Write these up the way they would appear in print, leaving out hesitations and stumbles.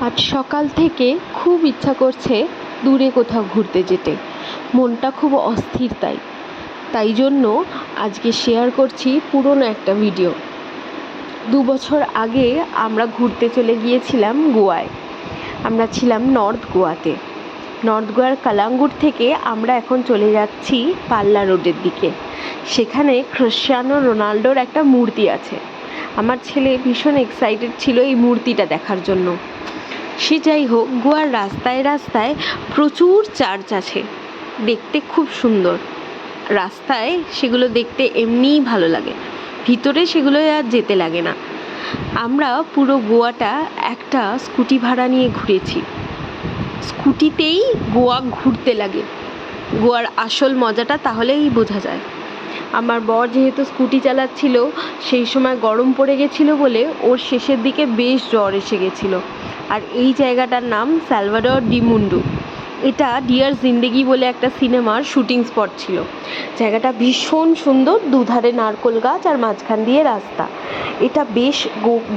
আজ সকাল থেকে খুব ইচ্ছা করছে দূরে কোথাও ঘুরতে যেতে। মনটা খুব অস্থির, তাই জন্য আজকে শেয়ার করছি পুরনো একটা ভিডিও। 2 বছর আগে আমরা ঘুরতে চলে গিয়েছিলাম গোয়ায়। আমরা ছিলাম নর্থ গোয়াতে। নর্থ গোয়ার কালাঙ্গুর থেকে আমরা এখন চলে যাচ্ছি পাল্লা রোডের দিকে। সেখানে ক্রিশ্চিয়ানো রোনাল্ডোর একটা মূর্তি আছে। আমার ছেলে ভীষণ এক্সাইটেড ছিল এই মূর্তিটা দেখার জন্য। সে যাই হোক, গোয়ার রাস্তায় রাস্তায় প্রচুর চার্চ আছে, দেখতে খুব সুন্দর। রাস্তায় সেগুলো দেখতে এমনিই ভালো লাগে, ভিতরে সেগুলো আর যেতে লাগে না। আমরা পুরো গোয়াটা একটা স্কুটি ভাড়া নিয়ে ঘুরেছি। স্কুটিতেই গোয়া ঘুরতে লাগে, গোয়ার আসল মজাটা তাহলেই বোঝা যায়। আমার বর যেহেতু স্কুটি চালাচ্ছিল, সেই সময় গরম পড়ে গেছিলো বলে ওর শেষের দিকে বেশ জ্বর এসে গেছিলো। আর এই জায়গাটার নাম সালভাডর ডি মুন্ডু। এটা ডিয়ার জিন্দেগি বলে একটা সিনেমার শুটিং স্পট ছিল। জায়গাটা ভীষণ সুন্দর, দুধারে নারকেল গাছ আর মাঝখান দিয়ে রাস্তা। এটা বেশ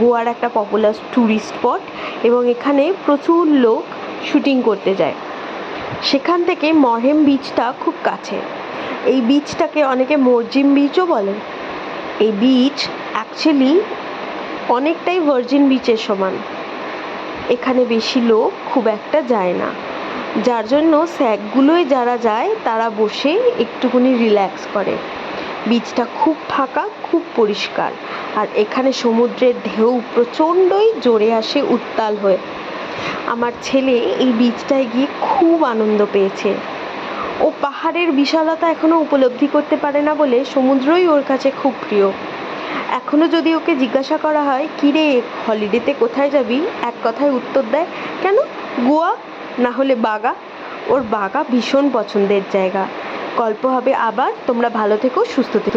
গোয়ার একটা পপুলার ট্যুরিস্ট স্পট এবং এখানে প্রচুর লোক শুটিং করতে যায়। সেখান থেকে মরহেম বিচটা খুব কাছে। এই বিচটাকে অনেকে মরজিম বিচও বলে। এই বিচ অ্যাকচুয়ালি অনেকটাই ভার্জিন বিচের সমান। এখানে বেশি লোক খুব একটা যায় না, যার জন্য স্যাকগুলোয় যারা যায় তারা বসে একটুখানি রিল্যাক্স করে। বিচটা খুব ফাঁকা, খুব পরিষ্কার, আর এখানে সমুদ্রের ঢেউ প্রচণ্ডই জোরে আসে, উত্তাল হয়ে। আমার ছেলে এই বিচটায় গিয়ে খুব আনন্দ পেয়েছে। ও পাহাড়ের বিশালতা এখনও উপলব্ধি করতে পারে না বলে সমুদ্রই ওর কাছে খুব প্রিয়। এখনও যদি ওকে জিজ্ঞাসা করা হয়, কিরে হলিডেতে কোথায় যাবি, এক কথায় উত্তর দেয়, কেন গোয়া না হলে বাগা। ওর বাগা ভীষণ পছন্দের জায়গা। গল্প হবে আবার। তোমরা ভালো থেকো, সুস্থ থেকো।